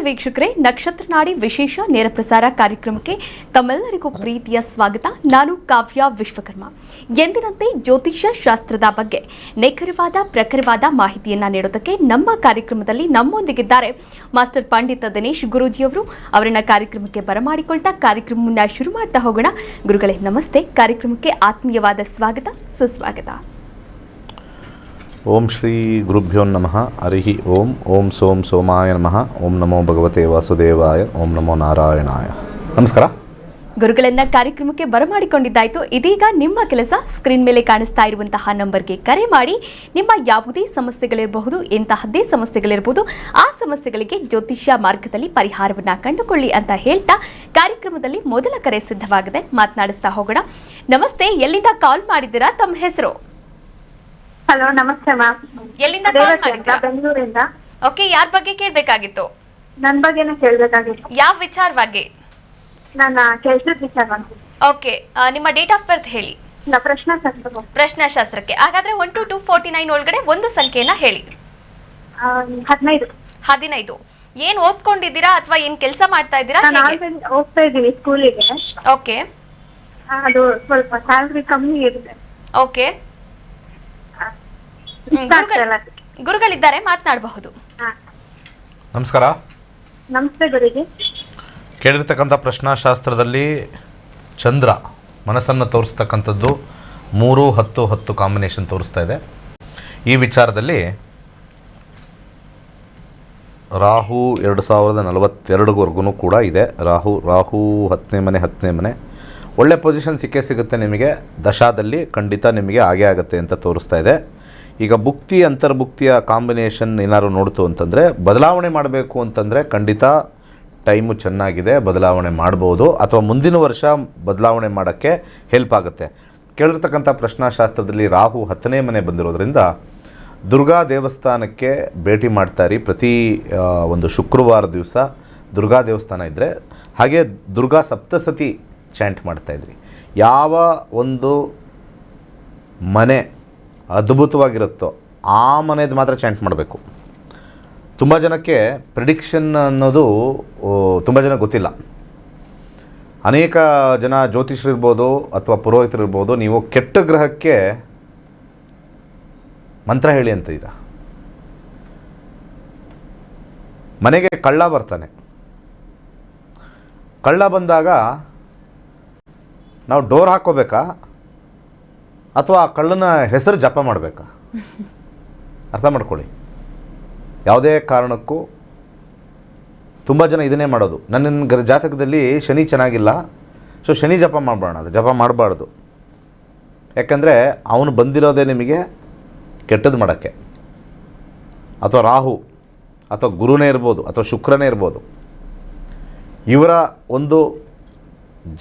ವೀಕ್ಷಕರೇ, ನಕ್ಷತ್ರ ನಾಡಿ ವಿಶೇಷ ನೇರ ಪ್ರಸಾರ ಕಾರ್ಯಕ್ರಮಕ್ಕೆ ತಮ್ಮೆಲ್ಲರಿಗೂ ಪ್ರೀತಿಯ ಸ್ವಾಗತ. ನಾನು ಕಾವ್ಯ ವಿಶ್ವಕರ್ಮ. ಎಂದಿನಂತೆ ಜ್ಯೋತಿಷ್ಯ ಶಾಸ್ತ್ರದ ಬಗ್ಗೆ ನಿಖರವಾದ ಪ್ರಖರವಾದ ಮಾಹಿತಿಯನ್ನ ನೀಡೋದಕ್ಕೆ ನಮ್ಮ ಕಾರ್ಯಕ್ರಮದಲ್ಲಿ ನಮ್ಮೊಂದಿಗಿದ್ದಾರೆ ಮಾಸ್ಟರ್ ಪಂಡಿತ ದಿನೇಶ್ ಗುರೂಜಿಯವರು. ಅವರನ್ನ ಕಾರ್ಯಕ್ರಮಕ್ಕೆ ಬರಮಾಡಿಕೊಳ್ತಾ ಕಾರ್ಯಕ್ರಮವನ್ನ ಶುರು ಮಾಡ್ತಾ ಹೋಗೋಣ. ಗುರುಗಳೇ ನಮಸ್ತೆ. ಕಾರ್ಯಕ್ರಮಕ್ಕೆ ಆತ್ಮೀಯವಾದ ಸ್ವಾಗತ, ಸುಸ್ವಾಗತ. ಓಂ ಶ್ರೀ ಗುರುಭ್ಯೋ ನಮಃ. ಹರಿ ಓಂ. ಓಂ ಸೋಂ ಸೋಮಾಯ ನಮಃ. ಓಂ ನಮೋ ಭಗವತೆ ವಾಸುದೇವಾಯ. ಓಂ ನಮೋ ನಾರಾಯಣಾಯ. ನಮಸ್ಕಾರ ಗುರುಗಳನ್ನ ಕಾರ್ಯಕ್ರಮಕ್ಕೆ ಬರಮಾಡಿಕೊಂಡಿದ್ದಾಯಿತು. ಇದೀಗ ನಿಮ್ಮ ಕೆಲಸ ಸ್ಕ್ರೀನ್ ಮೇಲೆ ಕಾಣಿಸ್ತಾ ಇರುವಂತಹ ನಂಬರ್ಗೆ ಕರೆ ಮಾಡಿ ನಿಮ್ಮ ಯಾವುದೇ ಸಮಸ್ಯೆಗಳಿರಬಹುದು, ಎಂತಹದ್ದೇ ಸಮಸ್ಯೆಗಳಿರಬಹುದು, ಆ ಸಮಸ್ಯೆಗಳಿಗೆ ಜ್ಯೋತಿಷ್ಯ ಮಾರ್ಗದಲ್ಲಿ ಪರಿಹಾರವನ್ನ ಕಂಡುಕೊಳ್ಳಿ ಅಂತ ಹೇಳ್ತಾ ಕಾರ್ಯಕ್ರಮದಲ್ಲಿ ಮೊದಲ ಕರೆ ಸಿದ್ಧವಾಗಿದೆ. ಮಾತನಾಡಿಸ್ತಾ ಹೋಗೋಣ. ನಮಸ್ತೆ, ಎಲ್ಲಿಂದ ಕಾಲ್ ಮಾಡಿದ್ದೀರಾ? ತಮ್ಮ ಹೆಸರು? ಹಲೋ, ನಮಸ್ತೆ ಮ್ಯಾಮ್. ಎಲ್ಲಿಂದ ಕಾಲ್ ಮಾಡಿದ್ದೀರಾ? ಬೆಂಗಳೂರಿಂದ. ಓಕೆ, ಯಾರ ಬಗ್ಗೆ ಕೇಳಬೇಕಾಗಿತ್ತು? ನನ್ನ ಬಗ್ಗೆನೇ ಕೇಳಬೇಕಾಗಿತ್ತು. ಯಾವ ವಿಚಾರವಾಗಿ? ನನ್ನ ಕೆಲಸದ ವಿಚಾರ. ಓಕೆ, ನಿಮ್ಮ ಡೇಟ್ ಆಫ್ ಬರ್ತ್ ಹೇಳಿ. ಪ್ರಶ್ನಾಶಾಸ್ತ್ರಕ್ಕೆ ಹಾಗಾದ್ರೆ 1 to 249 ಒಳಗಡೆ ಒಂದು ಸಂಖ್ಯೆಯನ್ನ ಹೇಳಿ. 15. ಏನ್ ಓದ್ಕೊಂಡಿದ್ದೀರಾ ಅಥವಾ ಏನ್ ಕೆಲಸ ಮಾಡ್ತಾ ಇದ್ದೀರಾ? ಹೋಗ್ತಾ ಇದ್ದೀನಿ ಸ್ಕೂಲಿಗೆ. ಓಕೆ, ಅದು ಸ್ವಲ್ಪ ಸ್ಯಾಲರಿ ಕಮ್ಮಿ ಇರುತ್ತೆ. ಓಕೆ, ಗುರುಗಳಿದ್ದಾರೆ, ಮಾತನಾಡಬಹುದು. ನಮಸ್ಕಾರ. ನಮಸ್ತೆ ಗುರುಜಿ. ಕೇಳಿರ್ತಕ್ಕಂಥ ಪ್ರಶ್ನಾಶಾಸ್ತ್ರದಲ್ಲಿ ಚಂದ್ರ ಮನಸ್ಸನ್ನು ತೋರಿಸ್ತಕ್ಕಂಥದ್ದು 3, 10, 10 ಕಾಂಬಿನೇಷನ್ ತೋರಿಸ್ತಾ ಇದೆ. ಈ ವಿಚಾರದಲ್ಲಿ ರಾಹು 2042ವರೆಗೂ ಕೂಡ ಇದೆ. ರಾಹು 10ನೇ ಮನೆ ಒಳ್ಳೆ ಪೊಸಿಷನ್ ಸಿಕ್ಕೇ ನಿಮಗೆ. ದಶಾದಲ್ಲಿ ಖಂಡಿತ ನಿಮಗೆ ಆಗುತ್ತೆ ಅಂತ ತೋರಿಸ್ತಾ ಇದೆ. ಈಗ ಭುಕ್ತಿ ಅಂತರ್ಭುಕ್ತಿಯ ಕಾಂಬಿನೇಷನ್ ಏನಾದ್ರು ನೋಡ್ತು ಅಂತಂದರೆ, ಬದಲಾವಣೆ ಮಾಡಬೇಕು ಅಂತಂದರೆ ಖಂಡಿತ ಟೈಮು ಚೆನ್ನಾಗಿದೆ, ಬದಲಾವಣೆ ಮಾಡ್ಬೋದು, ಅಥವಾ ಮುಂದಿನ ವರ್ಷ ಬದಲಾವಣೆ ಮಾಡೋಕ್ಕೆ ಹೆಲ್ಪ್ ಆಗುತ್ತೆ. ಕೇಳಿರ್ತಕ್ಕಂಥ ಪ್ರಶ್ನಾಶಾಸ್ತ್ರದಲ್ಲಿ ರಾಹು 10ನೇ ಮನೆ ಬಂದಿರೋದ್ರಿಂದ ದುರ್ಗಾ ದೇವಸ್ಥಾನಕ್ಕೆ ಭೇಟಿ ಮಾಡ್ತಾಯಿರಿ. ಪ್ರತಿ ಒಂದು ಶುಕ್ರವಾರ ದಿವಸ ದುರ್ಗಾ ದೇವಸ್ಥಾನ ಇದ್ದರೆ, ಹಾಗೆ ದುರ್ಗಾ ಸಪ್ತಸತಿ ಚಾಂಟ್ ಮಾಡ್ತಾಯಿದ್ರಿ. ಯಾವ ಒಂದು ಮನೆ ಅದ್ಭುತವಾಗಿರುತ್ತೋ ಆ ಮನೆದು ಮಾತ್ರ ಚಾಂಟ್ ಮಾಡಬೇಕು. ತುಂಬ ಜನಕ್ಕೆ ಪ್ರಿಡಿಕ್ಷನ್ ಅನ್ನೋದು ತುಂಬ ಜನ ಗೊತ್ತಿಲ್ಲ. ಅನೇಕ ಜನ ಜ್ಯೋತಿಷರಿರ್ಬೋದು ಅಥವಾ ಪುರೋಹಿತರಿರ್ಬೋದು, ನೀವು ಕೆಟ್ಟ ಗ್ರಹಕ್ಕೆ ಮಂತ್ರ ಹೇಳಿ ಅಂತೀರ. ಮನೆಗೆ ಕಳ್ಳ ಬರ್ತಾನೆ. ಕಳ್ಳ ಬಂದಾಗ ನಾವು ಡೋರ್ ಹಾಕ್ಕೋಬೇಕಾ ಅಥವಾ ಕಳ್ಳನ ಹೆಸರು ಜಪ ಮಾಡಬೇಕಾ? ಅರ್ಥ ಮಾಡ್ಕೊಳ್ಳಿ. ಯಾವುದೇ ಕಾರಣಕ್ಕೂ ತುಂಬ ಜನ ಇದನ್ನೇ ಮಾಡೋದು. ನನ್ನ ಜಾತಕದಲ್ಲಿ ಶನಿ ಚೆನ್ನಾಗಿಲ್ಲ, ಸೊ ಶನಿ ಜಪ ಮಾಡಬೇಡ, ಅದು ಜಪ ಮಾಡಬಾರ್ದು. ಯಾಕಂದರೆ ಅವನು ಬಂದಿರೋದೇ ನಿಮಗೆ ಕೆಟ್ಟದ್ದು ಮಾಡೋಕ್ಕೆ. ಅಥವಾ ರಾಹು ಅಥವಾ ಗುರುನೇ ಇರ್ಬೋದು ಅಥವಾ ಶುಕ್ರನೇ ಇರ್ಬೋದು. ಇವರ ಒಂದು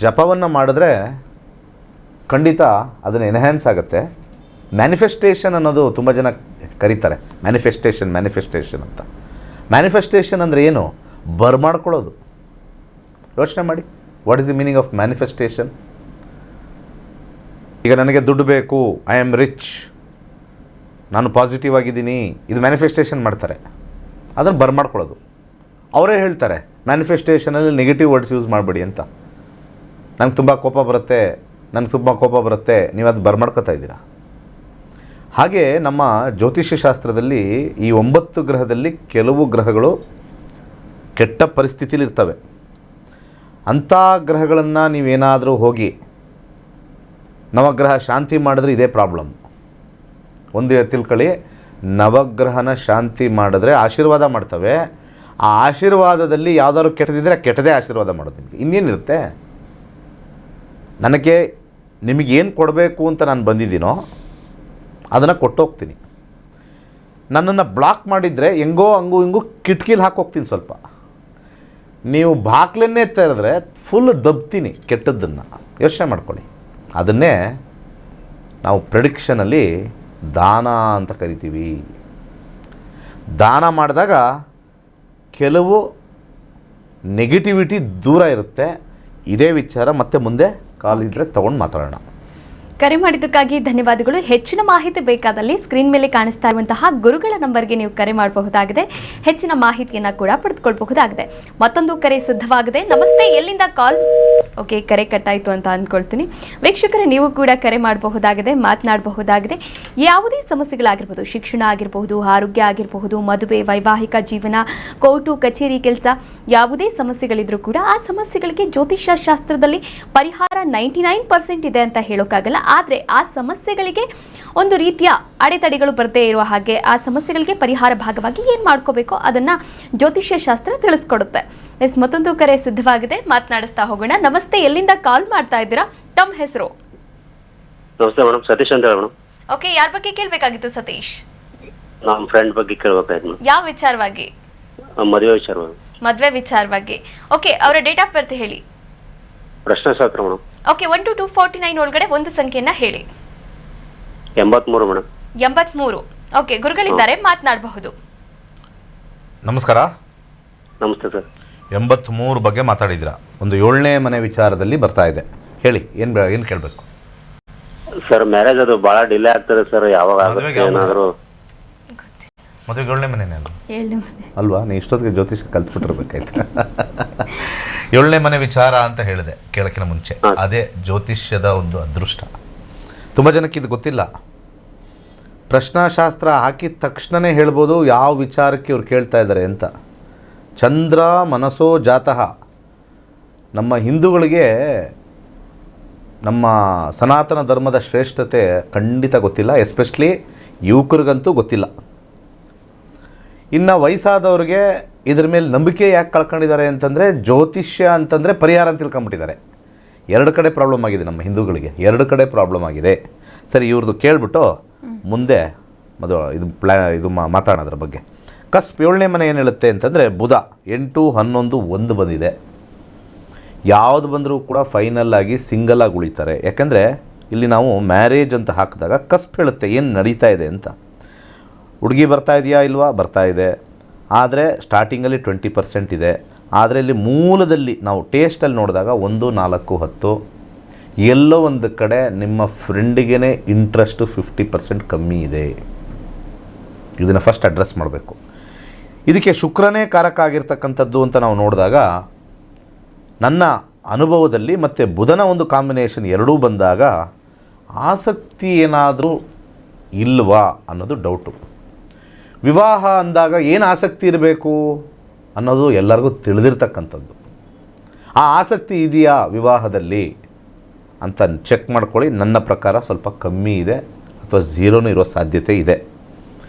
ಜಪವನ್ನು ಮಾಡಿದ್ರೆ ಖಂಡಿತ ಅದನ್ನು ಎನ್ಹ್ಯಾನ್ಸ್ ಆಗುತ್ತೆ. ಮ್ಯಾನಿಫೆಸ್ಟೇಷನ್ ಅನ್ನೋದು ತುಂಬ ಜನ ಕರೀತಾರೆ. ಮ್ಯಾನಿಫೆಸ್ಟೇಷನ್ ಅಂತ. ಮ್ಯಾನಿಫೆಸ್ಟೇಷನ್ ಅಂದರೆ ಏನು? ಬರ್ಮಾಡ್ಕೊಳ್ಳೋದು. ಯೋಚನೆ ಮಾಡಿ, what is the meaning of manifestation? ಈಗ ನನಗೆ ದುಡ್ಡು ಬೇಕು, ಐ ಆಮ್ ರಿಚ್, ನಾನು ಪಾಸಿಟಿವ್ ಆಗಿದ್ದೀನಿ, ಇದು ಮ್ಯಾನಿಫೆಸ್ಟೇಷನ್ ಮಾಡ್ತಾರೆ. ಅದನ್ನು ಬರ್ಮಾಡ್ಕೊಳ್ಳೋದು. ಅವರೇ ಹೇಳ್ತಾರೆ ಮ್ಯಾನಿಫೆಸ್ಟೇಷನಲ್ಲಿ ನೆಗೆಟಿವ್ ವರ್ಡ್ಸ್ ಯೂಸ್ ಮಾಡಬೇಡಿ ಅಂತ. ನನಗೆ ತುಂಬ ಕೋಪ ಬರುತ್ತೆ, ನೀವು ಅದು ಬರ್ಮಾಡ್ಕೊತಾ ಇದ್ದೀರಾ. ಹಾಗೆ ನಮ್ಮ ಜ್ಯೋತಿಷ್ಯ ಶಾಸ್ತ್ರದಲ್ಲಿ ಈ 9 ಗ್ರಹದಲ್ಲಿ ಕೆಲವು ಗ್ರಹಗಳು ಕೆಟ್ಟ ಪರಿಸ್ಥಿತಿಲಿ ಇರ್ತವೆ. ಅಂಥ ಗ್ರಹಗಳನ್ನು ನೀವೇನಾದರೂ ಹೋಗಿ ನವಗ್ರಹ ಶಾಂತಿ ಮಾಡಿದ್ರೆ ಇದೇ ಪ್ರಾಬ್ಲಮ್. ಒಂದು ತಿಳ್ಕೊಳ್ಳಿ, ನವಗ್ರಹನ ಶಾಂತಿ ಮಾಡಿದ್ರೆ ಆಶೀರ್ವಾದ ಮಾಡ್ತವೆ. ಆ ಆಶೀರ್ವಾದದಲ್ಲಿ ಯಾವುದಾದ್ರು ಕೆಟ್ಟದಿದ್ದರೆ ಕೆಟ್ಟದೇ ಆಶೀರ್ವಾದ ಮಾಡೋದು. ನಿಮಗೆ ಇನ್ನೇನಿರುತ್ತೆ? ನನಗೆ ನಿಮಗೇನು ಕೊಡಬೇಕು ಅಂತ ನಾನು ಬಂದಿದ್ದೀನೋ ಅದನ್ನು ಕೊಟ್ಟೋಗ್ತೀನಿ. ನನ್ನನ್ನು ಬ್ಲಾಕ್ ಮಾಡಿದರೆ ಹೆಂಗೋ ಹಿಂಗೂ ಕಿಟಕಿಲಿ ಹಾಕೋಗ್ತೀನಿ. ಸ್ವಲ್ಪ ನೀವು ಬಾಕ್ಲನ್ನೇ ತೆರೆದ್ರೆ ಫುಲ್ ದಬ್ತೀನಿ ಕೆಟ್ಟದ್ದನ್ನು. ಯೋಚನೆ ಮಾಡ್ಕೊಳ್ಳಿ. ಅದನ್ನೇ ನಾವು ಪ್ರೆಡಿಕ್ಷನಲ್ಲಿ ದಾನ ಅಂತ ಕರಿತೀವಿ. ದಾನ ಮಾಡಿದಾಗ ಕೆಲವು ನೆಗೆಟಿವಿಟಿ ದೂರ ಇರುತ್ತೆ. ಇದೇ ವಿಚಾರ ಮತ್ತೆ ಮುಂದೆ ಕಾಲಿದ್ರೆ ತೊಗೊಂಡು ಮಾತಾಡೋಣ. ಕರೆ ಮಾಡಿದ್ದಕ್ಕಾಗಿ ಧನ್ಯವಾದಗಳು. ಹೆಚ್ಚಿನ ಮಾಹಿತಿ ಬೇಕಾದಲ್ಲಿ ಸ್ಕ್ರೀನ್ ಮೇಲೆ ಕಾಣಿಸ್ತಾ ಇರುವಂತಹ ಗುರುಗಳ ನಂಬರ್ಗೆ ನೀವು ಕರೆ ಮಾಡಬಹುದಾಗಿದೆ. ಹೆಚ್ಚಿನ ಮಾಹಿತಿಯನ್ನ ಕೂಡ ಪಡೆದುಕೊಳ್ಳಬಹುದಾಗಿದೆ. ಮತ್ತೊಂದು ಕರೆ ಸಿದ್ಧವಾಗಿದೆ. ನಮಸ್ತೆ, ಎಲ್ಲಿಂದ ಕಾಲ್? ಓಕೆ, ಕರೆ ಕಟ್ಟಾಯಿತು ಅಂತ ಅಂದ್ಕೊಳ್ತೀನಿ. ವೀಕ್ಷಕರೇ, ನೀವು ಕೂಡ ಕರೆ ಮಾಡಬಹುದಾಗಿದೆ, ಮಾತನಾಡಬಹುದಾಗಿದೆ. ಯಾವುದೇ ಸಮಸ್ಯೆಗಳಾಗಿರ್ಬೋದು, ಶಿಕ್ಷಣ ಆಗಿರಬಹುದು, ಆರೋಗ್ಯ ಆಗಿರಬಹುದು, ಮದುವೆ, ವೈವಾಹಿಕ ಜೀವನ, ಕೋರ್ಟು ಕಚೇರಿ ಕೆಲಸ, ಯಾವುದೇ ಸಮಸ್ಯೆಗಳಿದ್ರೂ ಕೂಡ ಆ ಸಮಸ್ಯೆಗಳಿಗೆ ಜ್ಯೋತಿಷ್ಯ ಶಾಸ್ತ್ರದಲ್ಲಿ ಪರಿಹಾರ 99% ಇದೆ ಅಂತ ಹೇಳೋಕ್ಕಾಗಲ್ಲ. ಆದರೆ ಆ ಸಮಸ್ಯೆಗಳಿಗೆ ಒಂದು ರೀತಿಯ ಅಡೆತಡೆಗಳು ಬರದೇ ಇರುವ ಹಾಗೆ ಆ ಸಮಸ್ಯೆಗಳಿಗೆ ಪರಿಹಾರ ಭಾಗವಾಗಿ ಏನು ಮಾಡ್ಕೋಬೇಕೋ ಅದನ್ನು ಜ್ಯೋತಿಷ್ಯ ಶಾಸ್ತ್ರ ತಿಳಿಸ್ಕೊಡುತ್ತೆ. ಮತ್ತೊಂದು ಕರೆ ಸಿದ್ಧವಾಗಿದೆ, ಮಾತನಾಡಿಸ್ತಾ ಹೋಗೋಣ. ನಮಸ್ತೆ, ಎಲ್ಲಿಂದ ಕಾಲ್ ಮಾಡ್ತಾ ಇದ್ದೀರಾ? ತಮ್ಮ ಹೆಸರು? ನಮಸ್ತೆ ಮೇಡಮ್, ಸತೀಶ್ ಅಂತ ಹೇಳಿ ಮೇಡಮ್. ಓಕೆ, ಯಾರ ಬಗ್ಗೆ ಕೇಳಬೇಕಾಗಿತ್ತು ಸತೀಶ್? ನಮ್ಮ ಫ್ರೆಂಡ್ ಬಗ್ಗೆ ಕೇಳಬೇಕಾಯ್ತು ಮೇಡಮ್. ಯಾವ ವಿಚಾರವಾಗಿ? ಮದುವೆ ವಿಚಾರವಾಗಿ. ಮದುವೆ ವಿಚಾರವಾಗಿ. ಓಕೆ, ಅವರ ಡೇಟ್ ಆಫ್ ಬರ್ತ್ ಹೇಳಿ. ಪ್ರಶ್ನಾಶಾಸ್ತ್ರ ಮೇಡಮ್. ಓಕೆ, 1 to 249 ಒಳಗಡೆ ಒಂದು ಸಂಖ್ಯೆಯನ್ನ ಹೇಳಿ. 83 ಮೇಡಮ್. 83. ಓಕೆ, ಗುರುಗಳಿದ್ದಾರೆ, ಮಾತನಾಡಬಹುದು. ನಮಸ್ಕಾರ. ನಮಸ್ತೆ ಸರ್. 83 ಬಗ್ಗೆ ಮಾತಾಡಿದ್ದೀರಾ. ಒಂದು 7ನೇ ಮನೆ ವಿಚಾರದಲ್ಲಿ ಬರ್ತಾ ಇದೆ, ಹೇಳಿ. ಏನು ಕೇಳಬೇಕು ಸರ್? ಮ್ಯಾರೇಜ್ ಅದು ಬಹಳ ಡಿಲೇ ಆಗ್ತದೆ ಸರ್. ಯಾವಾಗ ಮದುವೆಗೆ ಆಗುತ್ತೆ ಏನಾದ್ರು? ಮದುವೆಗೆ 7ನೇ ಮನೆನೇ ಏಳನೇ ಮನೆ ಅಲ್ವಾ? ನೀ ಇಷ್ಟೊತ್ತಿಗೆ ಜ್ಯೋತಿಷ ಕಲ್ತ್ಬಿಟ್ಟಿರ್ಬೇಕಾಯ್ತು. 7ನೇ ಮನೆ ವಿಚಾರ ಅಂತ ಹೇಳಿದೆ ಕೇಳಕ್ಕಿಂತ ಮುಂಚೆ. ಅದೇ ಜ್ಯೋತಿಷ್ಯದ ಒಂದು ಅದೃಷ್ಟ. ತುಂಬ ಜನಕ್ಕೆ ಇದು ಗೊತ್ತಿಲ್ಲ. ಪ್ರಶ್ನಾಶಾಸ್ತ್ರ ಹಾಕಿದ ತಕ್ಷಣವೇ ಹೇಳ್ಬೋದು ಯಾವ ವಿಚಾರಕ್ಕೆ ಇವ್ರು ಕೇಳ್ತಾ ಇದ್ದಾರೆ ಅಂತ. ಚಂದ್ರ ಮನಸೋ ಜಾತಃ. ನಮ್ಮ ಹಿಂದೂಗಳಿಗೆ ನಮ್ಮ ಸನಾತನ ಧರ್ಮದ ಶ್ರೇಷ್ಠತೆ ಖಂಡಿತ ಗೊತ್ತಿಲ್ಲ. ಎಸ್ಪೆಷಲಿ ಯುವಕರಿಗಂತೂ ಗೊತ್ತಿಲ್ಲ. ಇನ್ನು ವಯಸ್ಸಾದವ್ರಿಗೆ ಇದ್ರ ಮೇಲೆ ನಂಬಿಕೆ ಯಾಕೆ ಕಳ್ಕೊಂಡಿದ್ದಾರೆ ಅಂತಂದರೆ, ಜ್ಯೋತಿಷ್ಯ ಅಂತಂದರೆ ಪರಿಹಾರ ಅಂತ ತಿಳ್ಕೊಂಬಿಟ್ಟಿದ್ದಾರೆ. 2 ಕಡೆ ಪ್ರಾಬ್ಲಮ್ ಆಗಿದೆ ನಮ್ಮ ಹಿಂದೂಗಳಿಗೆ, 2 ಕಡೆ ಪ್ರಾಬ್ಲಮ್ ಆಗಿದೆ. ಸರಿ, ಇವ್ರದ್ದು ಕೇಳಿಬಿಟ್ಟು ಮುಂದೆ ಇದು ಮಾತಾಡೋದ್ರ ಬಗ್ಗೆ. ಕಸ್ಪ್ 7ನೇ ಮನೆ ಏನು ಹೇಳುತ್ತೆ ಅಂತಂದರೆ, ಬುಧ 8, 11, 1 ಬಂದಿದೆ. ಯಾವುದು ಬಂದರೂ ಕೂಡ ಫೈನಲ್ ಆಗಿ ಸಿಂಗಲ್ ಆಗಿ ಉಳಿತಾರೆ. ಯಾಕಂದರೆ ಇಲ್ಲಿ ನಾವು ಮ್ಯಾರೇಜ್ ಅಂತ ಹಾಕಿದಾಗ ಕಸ್ಪ್ ಹೇಳುತ್ತೆ ಏನು ನಡೀತಾ ಇದೆ ಅಂತ. ಹುಡುಗಿ ಬರ್ತಾ ಇದೆಯಾ ಇಲ್ವಾ? ಬರ್ತಾ ಇದೆ. ಆದರೆ ಸ್ಟಾರ್ಟಿಂಗಲ್ಲಿ 20% ಇದೆ. ಆದರೆ ಇಲ್ಲಿ ಮೂಲದಲ್ಲಿ ನಾವು ಟೇಸ್ಟಲ್ಲಿ ನೋಡಿದಾಗ 1, 4, 10 ಎಲ್ಲೋ ಒಂದು ಕಡೆ ನಿಮ್ಮ ಫ್ರೆಂಡಿಗೇ ಇಂಟ್ರೆಸ್ಟು 50% ಕಮ್ಮಿ ಇದೆ. ಇದನ್ನು ಫಸ್ಟ್ ಅಡ್ರೆಸ್ ಮಾಡಬೇಕು. ಇದಕ್ಕೆ ಶುಕ್ರನೇ ಕಾರಕ ಆಗಿರ್ತಕ್ಕಂಥದ್ದು ಅಂತ ನಾವು ನೋಡಿದಾಗ, ನನ್ನ ಅನುಭವದಲ್ಲಿ ಮತ್ತು ಬುಧನ ಒಂದು ಕಾಂಬಿನೇಷನ್ ಎರಡೂ ಬಂದಾಗ ಆಸಕ್ತಿ ಏನಾದರೂ ಇಲ್ವಾ ಅನ್ನೋದು ಡೌಟು. ವಿವಾಹ ಅಂದಾಗ ಏನು ಆಸಕ್ತಿ ಇರಬೇಕು ಅನ್ನೋದು ಎಲ್ಲರಿಗೂ ತಿಳಿದಿರ್ತಕ್ಕಂಥದ್ದು. ಆ ಆಸಕ್ತಿ ಇದೆಯಾ ವಿವಾಹದಲ್ಲಿ ಅಂತ ಚೆಕ್ ಮಾಡ್ಕೊಳ್ಳಿ. ನನ್ನ ಪ್ರಕಾರ ಸ್ವಲ್ಪ ಕಮ್ಮಿ ಇದೆ ಅಥವಾ ಝೀರೋನೂ ಇರೋ ಸಾಧ್ಯತೆ ಇದೆ.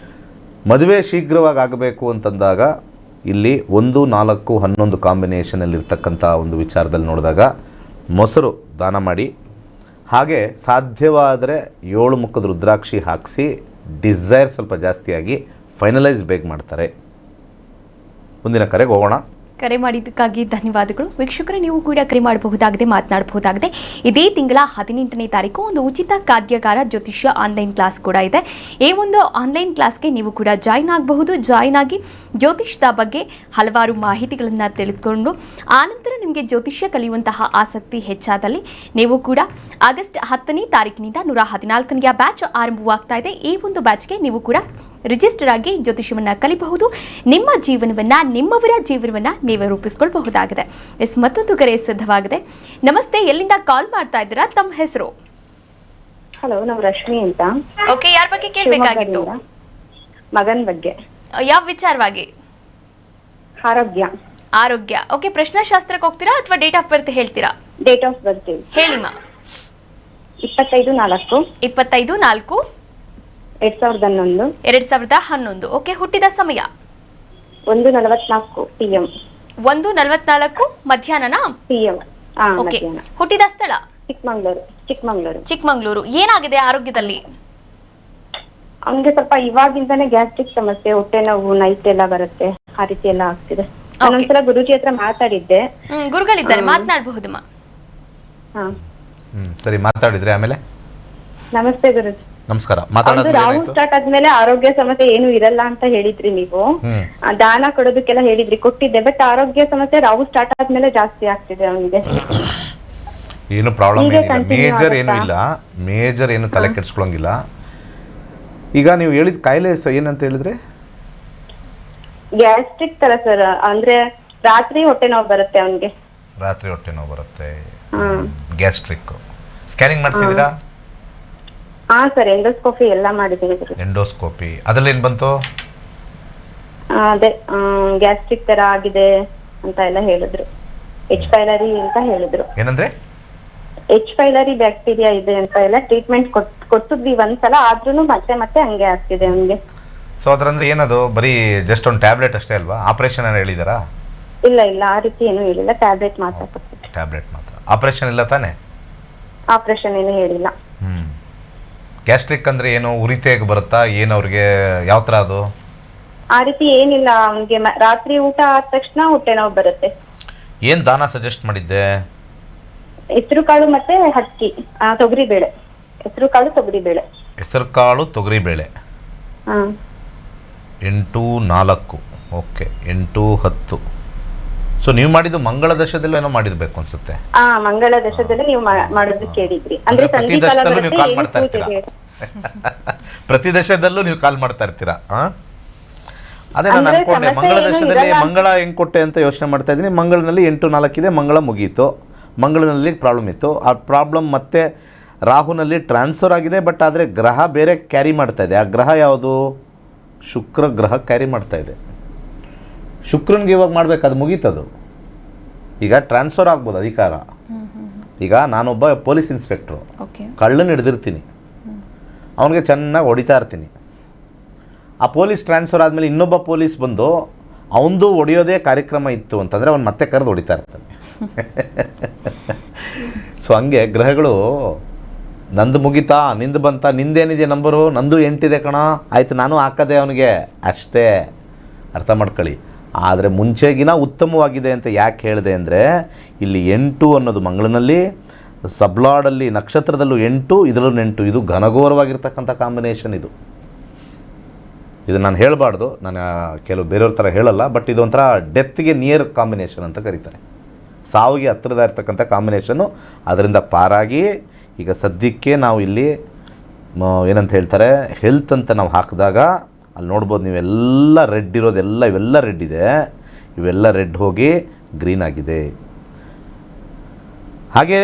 ಮದುವೆ ಶೀಘ್ರವಾಗಿ ಆಗಬೇಕು ಅಂತಂದಾಗ ಇಲ್ಲಿ 1, 4, 11 ಕಾಂಬಿನೇಷನಲ್ಲಿರ್ತಕ್ಕಂಥ ಒಂದು ವಿಚಾರದಲ್ಲಿ ನೋಡಿದಾಗ ಮೊಸರು ದಾನ ಮಾಡಿ, ಹಾಗೆ ಸಾಧ್ಯವಾದರೆ 7 ಮುಖದ ರುದ್ರಾಕ್ಷಿ ಹಾಕಿಸಿ ಡಿಸೈರ್ ಸ್ವಲ್ಪ ಜಾಸ್ತಿಯಾಗಿ ಫೈನಲೈಸ್ ಬೇಗ ಮಾಡ್ತಾರೆ. ಮುಂದಿನ ಕರೆಗೆ ಹೋಗೋಣ. ಕರೆ ಮಾಡಿದ್ದಕ್ಕಾಗಿ ಧನ್ಯವಾದಗಳು. ವೀಕ್ಷಕರೇ, ನೀವು ಕೂಡ ಕರೆ ಮಾಡಬಹುದಾಗಿದೆ, ಮಾತನಾಡಬಹುದಾಗಿದೆ. ಇದೇ ತಿಂಗಳ 18ನೇ ತಾರೀಕು ಒಂದು ಉಚಿತ ಕಾರ್ಯಾಗಾರ ಜ್ಯೋತಿಷ್ಯ ಆನ್ಲೈನ್ ಕ್ಲಾಸ್ ಕೂಡ ಇದೆ. ಈ ಒಂದು ಆನ್ಲೈನ್ ಕ್ಲಾಸ್ಗೆ ನೀವು ಕೂಡ ಜಾಯಿನ್ ಆಗಬಹುದು. ಜಾಯಿನ್ ಆಗಿ ಜ್ಯೋತಿಷ್ಯದ ಬಗ್ಗೆ ಹಲವಾರು ಮಾಹಿತಿಗಳನ್ನು ತಿಳಿದುಕೊಂಡು ಆನಂತರ ನಿಮಗೆ ಜ್ಯೋತಿಷ್ಯ ಕಲಿಯುವಂತಹ ಆಸಕ್ತಿ ಹೆಚ್ಚಾದಲ್ಲಿ ನೀವು ಕೂಡ ಆಗಸ್ಟ್ 10ನೇ ತಾರೀಕಿನಿಂದ 114ನೇ ಬ್ಯಾಚ್ ಆರಂಭವಾಗ್ತಾ ಇದೆ. ಈ ಒಂದು ಬ್ಯಾಚ್ಗೆ ನೀವು ಕೂಡ ರಿಜಿಸ್ಟರ್ ಆಗಿ ಜ್ಯೋತಿಷ್ಯವನ್ನು ಕಲಿಬಹುದು. ನಿಮ್ಮ ಜೀವನವನ್ನು, ನಿಮ್ಮವರ ಜೀವನವನ್ನು ನೀವೇ ರೂಪಿಸಿಕೊಳ್ಳಬಹುದಾಗಿದೆ. ಮತ್ತೊಂದು ಕರೆ ಸಿದ್ಧವಾಗಿದೆ. ನಮಸ್ತೆ, ಎಲ್ಲಿಂದ ಕಾಲ್ ಮಾಡ್ತಾ ಇದ್ದೀರಾ? ತಮ್ಮ ಹೆಸರು? ಹಲೋ, ನಾವು ರಶ್ಮಿ ಅಂತ. ಓಕೆ, ಯಾರ ಬಗ್ಗೆ ಕೇಳಬೇಕಾಗಿತ್ತು? ಮಗನ್ ಬಗ್ಗೆ. ಯಾವ ವಿಚಾರವಾಗಿ? ಆರೋಗ್ಯ. ಆರೋಗ್ಯ. ಓಕೆ, ಪ್ರಶ್ನಾಶಾಸ್ತ್ರಕ್ಕೆ ಹೋಗ್ತೀರಾ ಅಥವಾ ಡೇಟ್ ಆಫ್ ಬರ್ತ್ ಹೇಳ್ತೀರಾ? ಡೇಟ್ ಆಫ್ ಬರ್ತ್ ಹೇಳಿಮ್ಮ. 25/4. 25/4. 2011. 2011. ಓಕೆ, ಹುಟ್ಟಿದ ಸಮಯ? 1:44 PM. 1:44 ಮಧ್ಯಾಹ್ನನಾ? PM. ಓಕೆ, ಮಧ್ಯಾಹ್ನ. ಹುಟ್ಟಿದ ಸ್ಥಳ? ಚಿಕ್ಕಮಂಗ್ಳೂರು. ಚಿಕ್ಕಮಂಗ್ಳೂರು. ಏನಾಗಿದೆ ಆರೋಗ್ಯದಲ್ಲಿ? ಅವ್ನಿಗೆ ಸ್ವಲ್ಪ ಇವಾಗಿಂದಾನೇ ಗ್ಯಾಸ್ಟ್ರಿಕ್ ಸಮಸ್ಯೆ, ಹೊಟ್ಟೆ ನೋವು, ನೈಟ್ ಎಲ್ಲ ಬರುತ್ತೆ, ಆ ರೀತಿ ಎಲ್ಲ ಆಗ್ತಿದೆ. ನಾನೊಂದ್ಸಲ ಗುರುಜಿ ಹತ್ರ ಮಾತಾಡಿದ್ದೆ. ಗುರುಗಳಿದ್ದಾರೆ, ಮಾತನಾಡಬಹುದಮ್ಮ. ಸರಿ, ಮಾತಾಡಿದ್ರೆ ಆಮೇಲೆ? ನಮಸ್ತೆ ಗುರುಜಿ. ನಮಸ್ಕಾರ. ರಾಹು ಸ್ಟಾರ್ಟ್ ಆದ್ಮೇಲೆ ಆರೋಗ್ಯ ಸಮಸ್ಯೆ ಏನು ಇರಲ್ಲ ಅಂತ ಹೇಳಿದ್ರಿ ನೀವು. ದಾನ ಕೊಡೋದಕ್ಕೆಲ್ಲ ಹೇಳಿದ್ರಿ, ಕೊಟ್ಟಿದ್ದೆ. ಬಟ್ ಆರೋಗ್ಯ ಸಮಸ್ಯೆ ರಾಹು ಸ್ಟಾರ್ಟ್ ಆದ್ಮೇಲೆ ಜಾಸ್ತಿ ಆಗ್ತಿದೆ ಅವನಿಗೆ. ಏನು ಪ್ರಾಬ್ಲಮ್ ಹೀಗೆ ಏನಿಲ್ಲ, continue ಮೇಜರ್ ಏನೂ ಆಗುತ್ತಾ? ಇಲ್ಲ, ಮೇಜರ್ ಏನು ತಲೆ ಕೆಡಿಸ್ಕೊಳಂಗಿಲ್ಲ. ಈಗ ನೀವು ಹೇಳಿದ ಕಾಯಿಲೆ ಏನಂತ ಹೇಳಿದ್ರೆ? ಗ್ಯಾಸ್ಟ್ರಿಕ್ ತರ ಸರ್, ಅಂದ್ರೆ ರಾತ್ರಿ ಹೊಟ್ಟೆ ನೋವು ಬರುತ್ತೆ ಅವನ್ಗೆ. ರಾತ್ರಿ ಹೊಟ್ಟೆ ನೋವು ಬರುತ್ತೆ, ಹ್ಮ್. ಗ್ಯಾಸ್ಟ್ರಿಕ್. ಸ್ಕ್ಯಾನಿಂಗ್ ಮಾಡಿಸಿದ್ದೀರಾ? ಹಾ ಸರ್, ಎಂಡೋಸ್ಕೋಪಿ ಎಲ್ಲ ಮಾಡಿದೀವಿ ಸರ್. ಎಂಡೋಸ್ಕೋಪಿ ಅದರಲ್ಲಿ ಏನು ಬಂತು? ಅದೇ ಗ್ಯಾಸ್ಟ್ರಿಕ್ ತರ ಆಗಿದೆ ಅಂತ ಎಲ್ಲ ಹೇಳಿದ್ರು. ಎಚ್ ಪೈಲರಿ ಅಂತ ಹೇಳಿದ್ರು. ಏನಂದ್ರೆ? ಎಚ್ ಪೈಲರಿ ಬ್ಯಾಕ್ಟೀರಿಯಾ ಇದೆ ಅಂತ ಎಲ್ಲ ಟ್ರೀಟ್ಮೆಂಟ್ ಕೊಟ್ಟಿದ್ವಿ ಒಂದ್ಸಲ, ಆದ್ರೂ ಮತ್ತೆ ಮತ್ತೆ ಹಂಗೆ ಆಗ್ತಿದೆ ಅವನ್ಗೆ. ಸೊ ಅದರಂದ್ರೆ ಏನದು? ಬರೀ ಜಸ್ಟ್ ಒಂದು ಟ್ಯಾಬ್ಲೆಟ್ ಅಷ್ಟೇ ಅಲ್ವಾ? ಆಪರೇಷನ್ ಏನು ಹೇಳಿದಾರಾ? ಇಲ್ಲ ಇಲ್ಲ, ಆ ರೀತಿ ಏನು ಹೇಳಿಲ್ಲ, ಟ್ಯಾಬ್ಲೆಟ್ ಮಾತ್ರ ಕೊಟ್ಟಿದ್ರು. ಟ್ಯಾಬ್ಲೆಟ್ ಮಾತ್ರ, ಆಪರೇಷನ್ ಇಲ್ಲ ತಾನೆ? ಆಪರೇಷನ್ ಏನು ಹೇಳಿಲ್ಲ. ಗ್ಯಾಸ್ಟ್ರಿಕ್ ಅಂದರೆ ಏನು? ಉರಿತೆಗೆ ಬರುತ್ತಾ ಏನು ಅವ್ರಿಗೆ? ಯಾವ ಥರ ಅದು? ಆ ರೀತಿ ಏನಿಲ್ಲ, ಅವನ್ಗೆ ರಾತ್ರಿ ಊಟ ಆದ ತಕ್ಷಣ ಹೊಟ್ಟೆ ನೋವು ಬರುತ್ತೆ. ಏನು ದಾನ ಸಜೆಸ್ಟ್ ಮಾಡಿದ್ದೆ? ಹೆಸರು ಕಾಳು ಮತ್ತೆ ಅಕ್ಕಿ, ತೊಗರಿ ಬೇಳೆ. ಹೆಸರು ಕಾಳು ತೊಗರಿ ಬೇಳೆ. ಹೆಸರು ಕಾಳು ತೊಗರಿಬೇಳೆ. ಹಾ 8-4, ಓಕೆ, 8-10. ಸೊ ನೀವು ಮಾಡಿದ್ದು ಮಂಗಳ ದಶದಲ್ಲಿ ಏನೋ ಮಾಡಿರ್ಬೇಕು ಅನ್ಸುತ್ತೆ. ಮಂಗಳ ದಶದಲ್ಲಿ ನೀವು ಮಾಡೋದು ಕೇಳಿದ್ರಿ. ಅಂದ್ರೆ ಪ್ರತಿ ಸಂಧಿ ಕಾಲ ದಶದಲ್ಲೂ ನೀವು ಬರುತ್ತೆ, ಕಾಲ್ ಏನು ಮಾಡ್ತಾ ಇರ್ತೀರಾ? ಪೂಜೆಗೆ. ಪ್ರತಿ ದಶದಲ್ಲೂ ನೀವು ಕಾಲ್ ಮಾಡ್ತಾ ಇರ್ತೀರಾ? ಅದೇ ನಾನು ಅಂದ್ರೆ ಅನ್ಕೊಂಡೆ ಸಮಸ್ಯೆ ಮಂಗಳ ಏನು ದಶದಲ್ಲಿ ಇರಲ್ಲ. ಮಂಗಳ ಹೆಂಗ್ ಕೊಟ್ಟೆ ಅಂತ ಯೋಚನೆ ಮಾಡ್ತಾ ಇದ್ದೀನಿ. ಮಂಗಳನಲ್ಲಿ 8-4 ಇದೆ, ಮಂಗಳ ಮುಗೀತು. ಮಂಗಳನಲ್ಲಿ ಪ್ರಾಬ್ಲಮ್ ಇತ್ತು. ಆ ಪ್ರಾಬ್ಲಮ್ ಮತ್ತೆ ರಾಹುನಲ್ಲಿ ಟ್ರಾನ್ಸ್ಫರ್ ಆಗಿದೆ, ಬಟ್ ಆದರೆ ಗ್ರಹ ಬೇರೆ ಕ್ಯಾರಿ ಮಾಡ್ತಾ ಇದೆ. ಆ ಗ್ರಹ ಯಾವುದು? ಶುಕ್ರ ಗ್ರಹ ಕ್ಯಾರಿ ಮಾಡ್ತಾ ಇದೆ. ಶುಕ್ರನಿಗೆ ಇವಾಗ ಮಾಡ್ಬೇಕು, ಅದು ಮುಗೀತದು. ಈಗ ಟ್ರಾನ್ಸ್ಫರ್ ಆಗ್ಬೋದು ಅಧಿಕಾರ. ಈಗ ನಾನೊಬ್ಬ ಪೊಲೀಸ್ ಇನ್ಸ್ಪೆಕ್ಟ್ರು, ಕಳ್ಳನ ಹಿಡ್ದಿರ್ತೀನಿ, ಅವನಿಗೆ ಚೆನ್ನಾಗಿ ಹೊಡಿತಾ ಇರ್ತೀನಿ. ಆ ಪೊಲೀಸ್ ಟ್ರಾನ್ಸ್ಫರ್ ಆದಮೇಲೆ ಇನ್ನೊಬ್ಬ ಪೊಲೀಸ್ ಬಂದು ಅವನದು ಹೊಡೆಯೋದೇ ಕಾರ್ಯಕ್ರಮ ಇತ್ತು ಅಂತಂದರೆ ಅವ್ನು ಮತ್ತೆ ಕರೆದು ಹೊಡಿತಾ ಇರ್ತಾನೆ. ಸೊ ಹಂಗೆ ಗ್ರಹಗಳು, ನಂದು ಮುಗಿತಾ, ನಿಂದು ಬಂತ, ನಿಂದೇನಿದೆ ನಂಬರು, ನಂದು 8 ಇದೆ ಕಣ, ಆಯಿತು ನಾನು ಹಾಕದೆ ಅವನಿಗೆ, ಅಷ್ಟೇ. ಅರ್ಥ ಮಾಡ್ಕೊಳ್ಳಿ. ಆದರೆ ಮುಂಚೆಗಿನ ಉತ್ತಮವಾಗಿದೆ ಅಂತ ಯಾಕೆ ಹೇಳಿದೆ ಅಂದರೆ, ಇಲ್ಲಿ 8 ಅನ್ನೋದು ಮಂಗಳನಲ್ಲಿ, ಸಬ್ಲಾಡಲ್ಲಿ ನಕ್ಷತ್ರದಲ್ಲೂ 8, ಇದರಲ್ಲೂ 8. ಇದು ಘನಘೋರವಾಗಿರ್ತಕ್ಕಂಥ ಕಾಂಬಿನೇಷನ್. ಇದು ನಾನು ಹೇಳಬಾರ್ದು, ನಾನು ಕೆಲವು ಬೇರೆಯವ್ರ ಥರ ಹೇಳಲ್ಲ, ಬಟ್ ಇದೊಂಥರ ಡೆತ್ಗೆ ನಿಯರ್ ಕಾಂಬಿನೇಷನ್ ಅಂತ ಕರೀತಾರೆ. ಸಾವಿಗೆ ಹತ್ತಿರದ ಇರ್ತಕ್ಕಂಥ ಕಾಂಬಿನೇಷನ್ನು. ಅದರಿಂದ ಪಾರಾಗಿ ಈಗ ಸದ್ಯಕ್ಕೆ ನಾವು ಇಲ್ಲಿ ಏನಂತ ಹೇಳ್ತಾರೆ, ಹೆಲ್ತ್ ಅಂತ ನಾವು ಹಾಕಿದಾಗ ಅಲ್ಲಿ ನೋಡ್ಬೋದು ನೀವೆಲ್ಲ ರೆಡ್ ಇರೋದೆಲ್ಲ, ಇವೆಲ್ಲ ರೆಡ್ ಇದೆ, ಇವೆಲ್ಲ ರೆಡ್ ಹೋಗಿ ಗ್ರೀನ್ ಆಗಿದೆ. ಹಾಗೆ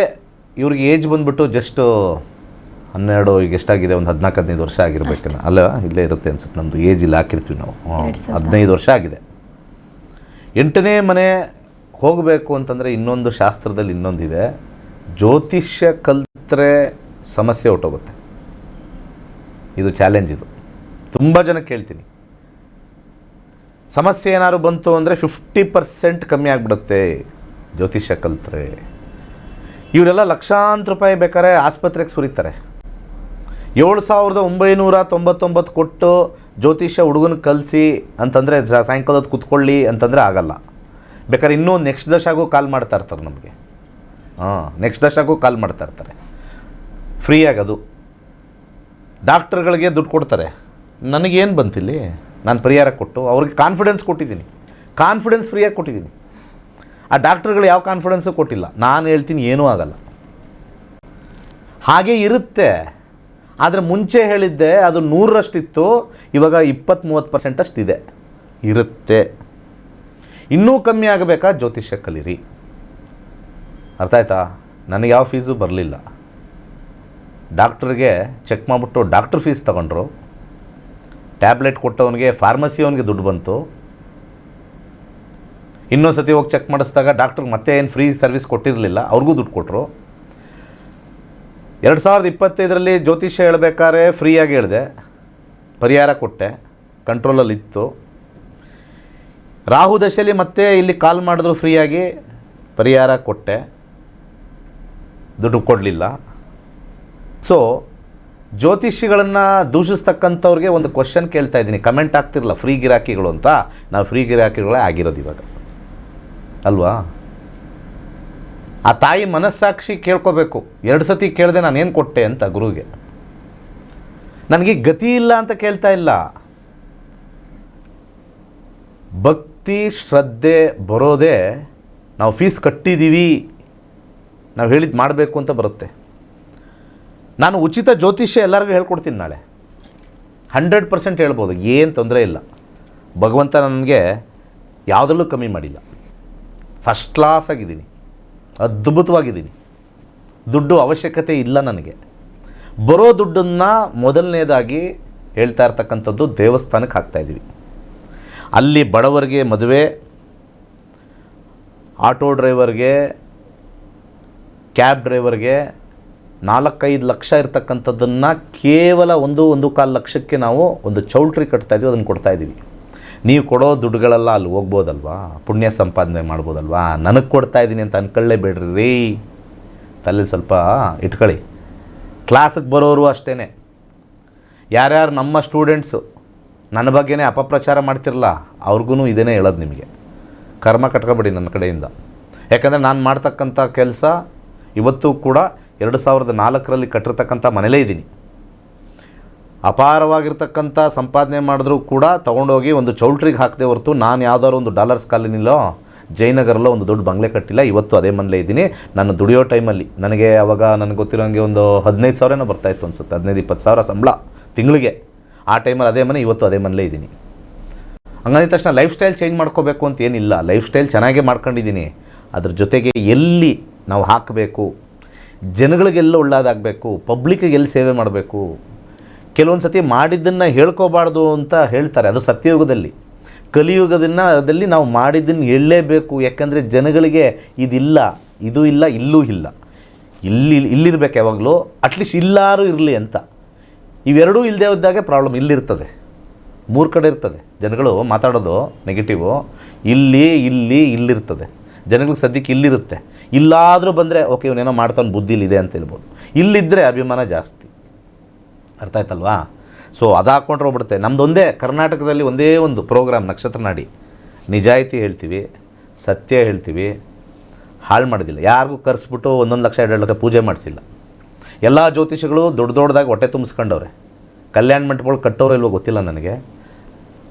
ಇವ್ರಿಗೆ ಏಜ್ ಬಂದ್ಬಿಟ್ಟು ಜಸ್ಟ್ 12, ಈಗ ಎಷ್ಟಾಗಿದೆ, ಒಂದು 14-15 ವರ್ಷ ಆಗಿರ್ಬೇಕನ್ನ, ಅಲ್ಲ ಇಲ್ಲೇ ಇರುತ್ತೆ ಅನ್ಸುತ್ತೆ, ನಮ್ಮದು ಏಜ್ ಇಲ್ಲಿ ಹಾಕಿರ್ತೀವಿ ನಾವು. 15 ವರ್ಷ ಆಗಿದೆ. 8ನೇ ಮನೆ ಹೋಗಬೇಕು ಅಂತಂದರೆ ಇನ್ನೊಂದು ಶಾಸ್ತ್ರದಲ್ಲಿ ಇನ್ನೊಂದಿದೆ, ಜ್ಯೋತಿಷ್ಯ ಕಲ್ತ್ರೆ ಸಮಸ್ಯೆ ಹೊಟ್ಟೋಗುತ್ತೆ. ಇದು ಚಾಲೆಂಜ್. ಇದು ತುಂಬ ಜನ ಕೇಳ್ತೀನಿ, ಸಮಸ್ಯೆ ಏನಾದ್ರು ಬಂತು ಅಂದರೆ 50% ಕಮ್ಮಿ ಆಗಿಬಿಡುತ್ತೆ ಜ್ಯೋತಿಷ್ಯ ಕಲ್ತ್ರೆ. ಇವರೆಲ್ಲ ಲಕ್ಷಾಂತರ ರೂಪಾಯಿ ಬೇಕಾದ್ರೆ ಆಸ್ಪತ್ರೆಗೆ ಸುರಿತಾರೆ. 7,999 ಕೊಟ್ಟು ಜ್ಯೋತಿಷ್ಯ ಹುಡುಗನ ಕಲಿಸಿ ಅಂತಂದರೆ ಸಾಯಂಕಾಲದ ಕೂತ್ಕೊಳ್ಳಿ ಅಂತಂದರೆ ಆಗಲ್ಲ. ಬೇಕಾದ್ರೆ ಇನ್ನೂ ನೆಕ್ಸ್ಟ್ ದಶಾಗೂ ಕಾಲ್ ಮಾಡ್ತಾ ಇರ್ತಾರೆ ನಮಗೆ. ನೆಕ್ಸ್ಟ್ ದಶಾಗೂ ಕಾಲ್ ಮಾಡ್ತಾ ಇರ್ತಾರೆ ಫ್ರೀಯಾಗಿ. ಅದು ಡಾಕ್ಟ್ರುಗಳಿಗೆ ದುಡ್ಡು ಕೊಡ್ತಾರೆ. ನನಗೇನು ಬಂತಿಲ್ಲಿ, ನಾನು ಪರಿಹಾರ ಕೊಟ್ಟು ಅವ್ರಿಗೆ ಕಾನ್ಫಿಡೆನ್ಸ್ ಕೊಟ್ಟಿದ್ದೀನಿ, ಕಾನ್ಫಿಡೆನ್ಸ್ ಫ್ರೀಯಾಗಿ ಕೊಟ್ಟಿದ್ದೀನಿ. ಆ ಡಾಕ್ಟ್ರುಗಳು ಯಾವ ಕಾನ್ಫಿಡೆನ್ಸು ಕೊಟ್ಟಿಲ್ಲ. ನಾನು ಹೇಳ್ತೀನಿ ಏನೂ ಆಗಲ್ಲ, ಹಾಗೆ ಇರುತ್ತೆ. ಆದರೆ ಮುಂಚೆ ಹೇಳಿದ್ದೆ ಅದು 100ರಷ್ಟಿತ್ತು, ಇವಾಗ 20-30% ಅಷ್ಟಿದೆ, ಇರುತ್ತೆ. ಇನ್ನೂ ಕಮ್ಮಿ ಆಗಬೇಕಾ? ಜ್ಯೋತಿಷ್ಯ ಕಲೀರಿ. ಅರ್ಥ ಆಯ್ತಾ? ನನಗೆ ಯಾವ ಫೀಸು ಬರಲಿಲ್ಲ. ಡಾಕ್ಟ್ರಿಗೆ ಚೆಕ್ ಮಾಡಿಬಿಟ್ಟು ಡಾಕ್ಟ್ರ್ ಫೀಸ್ ತಗೊಂಡ್ರು, ಟ್ಯಾಬ್ಲೆಟ್ ಕೊಟ್ಟವನಿಗೆ ಫಾರ್ಮಸಿ ಅವನಿಗೆ ದುಡ್ಡು ಬಂತು. ಇನ್ನೊಂದು ಸತಿ ಹೋಗಿ ಚೆಕ್ ಮಾಡಿಸಿದಾಗ ಡಾಕ್ಟ್ರಿಗೆ ಮತ್ತೆ ಏನು ಫ್ರೀ ಸರ್ವಿಸ್ ಕೊಟ್ಟಿರಲಿಲ್ಲ, ಅವ್ರಿಗೂ ದುಡ್ಡು ಕೊಟ್ಟರು. 2025ರಲ್ಲಿ ಜ್ಯೋತಿಷ್ಯ ಹೇಳ್ಬೇಕಾದ್ರೆ ಫ್ರೀಯಾಗಿ ಹೇಳಿದೆ, ಪರಿಹಾರ ಕೊಟ್ಟೆ, ಕಂಟ್ರೋಲಲ್ಲಿತ್ತು. ರಾಹು ದಶೆಯಲ್ಲಿ ಮತ್ತೆ ಇಲ್ಲಿ ಕಾಲ್ ಮಾಡಿದ್ರು, ಫ್ರೀಯಾಗಿ ಪರಿಹಾರ ಕೊಟ್ಟೆ, ದುಡ್ಡು ಕೊಡಲಿಲ್ಲ. ಸೊ ಜ್ಯೋತಿಷಿಗಳನ್ನು ದೂಷಿಸ್ತಕ್ಕಂಥವ್ರಿಗೆ ಒಂದು ಕ್ವಶನ್ ಕೇಳ್ತಾ ಇದ್ದೀನಿ, ಕಮೆಂಟ್ ಆಗ್ತಿರಲ್ಲ ಫ್ರೀ ಗಿರಾಕಿಗಳು ಅಂತ. ನಾವು ಫ್ರೀ ಗಿರಾಕಿಗಳೇ ಆಗಿರೋದು ಇವಾಗ ಅಲ್ವಾ? ಆ ತಾಯಿ ಮನಸ್ಸಾಕ್ಷಿ ಕೇಳ್ಕೋಬೇಕು. 2 ಸತಿ ಕೇಳಿದೆ ನಾನೇನು ಕೊಟ್ಟೆ ಅಂತ ಗುರುಗೆ. ನನಗೆ ಗತಿ ಇಲ್ಲ ಅಂತ ಕೇಳ್ತಾ ಇಲ್ಲ. ಭಕ್ತಿ ಶ್ರದ್ಧೆ ಬರೋದೇ ನಾವು ಫೀಸ್ ಕಟ್ಟಿದ್ದೀವಿ, ನಾವು ಹೇಳಿದ್ದು ಮಾಡಬೇಕು ಅಂತ ಬರುತ್ತೆ. ನಾನು ಉಚಿತ ಜ್ಯೋತಿಷ್ಯ ಎಲ್ಲರಿಗೂ ಹೇಳ್ಕೊಡ್ತೀನಿ ನಾಳೆ, 100% ಹೇಳ್ಬೋದು, ಏನು ತೊಂದರೆ ಇಲ್ಲ. ಭಗವಂತ ನನಗೆ ಯಾವುದರಲ್ಲೂ ಕಮ್ಮಿ ಮಾಡಿಲ್ಲ, ಫಸ್ಟ್ ಕ್ಲಾಸ್ ಆಗಿದ್ದೀನಿ, ಅದ್ಭುತವಾಗಿದ್ದೀನಿ. ದುಡ್ಡು ಅವಶ್ಯಕತೆ ಇಲ್ಲ ನನಗೆ. ಬರೋ ದುಡ್ಡನ್ನು ಮೊದಲನೇದಾಗಿ ಹೇಳ್ತಾ ಇರ್ತಕ್ಕಂಥದ್ದು ದೇವಸ್ಥಾನಕ್ಕೆ ಹಾಕ್ತಾಯಿದ್ದೀವಿ. ಅಲ್ಲಿ ಬಡವರಿಗೆ ಮದುವೆ, ಆಟೋ ಡ್ರೈವರ್ಗೆ, ಕ್ಯಾಬ್ ಡ್ರೈವರ್ಗೆ 4-5 ಲಕ್ಷ ಇರ್ತಕ್ಕಂಥದ್ದನ್ನು ಕೇವಲ 1-1.25 ಲಕ್ಷಕ್ಕೆ ನಾವು ಒಂದು ಚೌಲ್ಟ್ರಿ ಕಟ್ತಾಯಿದ್ದೀವಿ, ಅದನ್ನು ಕೊಡ್ತಾಯಿದ್ದೀವಿ. ನೀವು ಕೊಡೋ ದುಡ್ಡುಗಳೆಲ್ಲ ಅಲ್ಲಿ ಹೋಗ್ಬೋದಲ್ವಾ, ಪುಣ್ಯ ಸಂಪಾದನೆ ಮಾಡ್ಬೋದಲ್ವಾ. ನನಗೆ ಕೊಡ್ತಾಯಿದ್ದೀನಿ ಅಂತ ಅಂದ್ಕೊಳ್ಳೇಬೇಡ್ರಿ ರೀ, ತಲೆ ಸ್ವಲ್ಪ ಇಟ್ಕೊಳ್ಳಿ. ಕ್ಲಾಸಿಗೆ ಬರೋರು ಅಷ್ಟೇ, ಯಾರ್ಯಾರು ನಮ್ಮ ಸ್ಟೂಡೆಂಟ್ಸು ನನ್ನ ಬಗ್ಗೆನೇ ಅಪಪ್ರಚಾರ ಮಾಡ್ತಿರಲ್ಲ ಅವ್ರಿಗೂ ಇದೇನೇ ಹೇಳೋದು, ನಿಮಗೆ ಕರ್ಮ ಕಟ್ಕೊಬೇಡಿ ನನ್ನ ಕಡೆಯಿಂದ. ಯಾಕಂದರೆ ನಾನು ಮಾಡ್ತಕ್ಕಂಥ ಕೆಲಸ ಇವತ್ತು ಕೂಡ 2004ರಲ್ಲಿ ಕಟ್ಟಿರ್ತಕ್ಕಂಥ ಮನೇಲೇ ಇದ್ದೀನಿ. ಅಪಾರವಾಗಿರ್ತಕ್ಕಂಥ ಸಂಪಾದನೆ ಮಾಡಿದ್ರೂ ಕೂಡ ತೊಗೊಂಡೋಗಿ ಒಂದು ಚೌಲ್ಟ್ರಿಗೆ ಹಾಕದೆ ಹೊರತು ನಾನು ಯಾವುದಾದ್ರು ಒಂದು ಡಾಲರ್ಸ್ ಕಾಲೋನಿಲೋ ಜಯನಗರಲ್ಲೋ ಒಂದು ದೊಡ್ಡ ಬಂಗ್ಲೆ ಕಟ್ಟಿಲ್ಲ. ಇವತ್ತು ಅದೇ ಮನೇಲೇ ಇದ್ದೀನಿ. ನಾನು ದುಡಿಯೋ ಟೈಮಲ್ಲಿ ನನಗೆ ಅವಾಗ ನನಗೆ ಗೊತ್ತಿರೋಂಗೆ ಒಂದು 15,000 ಬರ್ತಾಯಿತ್ತು ಅನಿಸುತ್ತೆ, 15-20 ಸಾವಿರ ಸಂಬಳ ತಿಂಗಳಿಗೆ. ಆ ಟೈಮಲ್ಲಿ ಅದೇ ಮನೆ, ಇವತ್ತು ಅದೇ ಮನೇಲೇ ಇದ್ದೀನಿ. ಹಂಗಂದ ತಕ್ಷಣ ಲೈಫ್ ಸ್ಟೈಲ್ ಚೇಂಜ್ ಮಾಡ್ಕೋಬೇಕು ಅಂತ ಏನಿಲ್ಲ, ಲೈಫ್ ಸ್ಟೈಲ್ ಚೆನ್ನಾಗೇ ಮಾಡ್ಕೊಂಡಿದ್ದೀನಿ. ಅದ್ರ ಜೊತೆಗೆ ಎಲ್ಲಿ ನಾವು ಹಾಕಬೇಕು, ಜನಗಳಿಗೆಲ್ಲ ಒಳ್ಳೆಯದಾಗಬೇಕು, ಪಬ್ಲಿಕ್ಕಿಗೆ ಎಲ್ಲಿ ಸೇವೆ ಮಾಡಬೇಕು. ಕೆಲವೊಂದು ಸತಿ ಮಾಡಿದ್ದನ್ನು ಹೇಳ್ಕೋಬಾರ್ದು ಅಂತ ಹೇಳ್ತಾರೆ, ಅದು ಸತ್ಯಯುಗದಲ್ಲಿ. ಕಲಿಯುಗದಲ್ಲಿ ನಾವು ಮಾಡಿದ್ದನ್ನು ಹೇಳಲೇಬೇಕು. ಯಾಕಂದರೆ ಜನಗಳಿಗೆ ಇದಿಲ್ಲ, ಇದು ಇಲ್ಲ, ಇಲ್ಲೂ ಇಲ್ಲ, ಇಲ್ಲಿರ್ಬೇಕು ಯಾವಾಗಲೂ, ಅಟ್ಲೀಸ್ಟ್ ಇಲ್ಲಾರು ಇರಲಿ ಅಂತ. ಇವೆರಡೂ ಇಲ್ಲದೆ ಇದ್ದಾಗೆ ಪ್ರಾಬ್ಲಮ್ ಇಲ್ಲಿರ್ತದೆ, 3 ಕಡೆ ಇರ್ತದೆ. ಜನಗಳು ಮಾತಾಡೋದು ನೆಗೆಟಿವು, ಇಲ್ಲಿರ್ತದೆ. ಜನಗಳಿಗೆ ಸದ್ಯಕ್ಕೆ ಇಲ್ಲಿರುತ್ತೆ. ಇಲ್ಲಾದರೂ ಬಂದರೆ ಓಕೆ ಇವನೇನೋ ಮಾಡ್ತಾನೆ, ಬುದ್ಧಿ ಇಲ್ಲಿದೆ ಅಂತ ಹೇಳ್ಬೋದು. ಇಲ್ಲಿದ್ದರೆ ಅಭಿಮಾನ ಜಾಸ್ತಿ, ಅರ್ಥ ಆಯ್ತಲ್ವಾ? ಸೊ ಅದು ಹಾಕ್ಕೊಂಡ್ರೆ ಹೋಗ್ಬಿಡುತ್ತೆ. ನಮ್ಮದೊಂದೇ ಕರ್ನಾಟಕದಲ್ಲಿ ಒಂದೇ ಒಂದು ಪ್ರೋಗ್ರಾಮ್ ನಕ್ಷತ್ರ ನಾಡಿ, ನಿಜಾಯಿತಿ ಹೇಳ್ತೀವಿ, ಸತ್ಯ ಹೇಳ್ತೀವಿ, ಹಾಳು ಮಾಡೋದಿಲ್ಲ. ಯಾರಿಗೂ ಕರೆಸ್ಬಿಟ್ಟು 1 ಲಕ್ಷ 2 ಲಕ್ಷ ಪೂಜೆ ಮಾಡಿಸಿಲ್ಲ. ಎಲ್ಲ ಜ್ಯೋತಿಷಿಗಳು ದೊಡ್ಡದಾಗಿ ಹೊಟ್ಟೆ ತುಂಬಿಸ್ಕೊಂಡವ್ರೆ. ಕಲ್ಯಾಣ ಮಂಟಪಗಳು ಕಟ್ಟೋರು ಇಲ್ವೋ ಗೊತ್ತಿಲ್ಲ ನನಗೆ.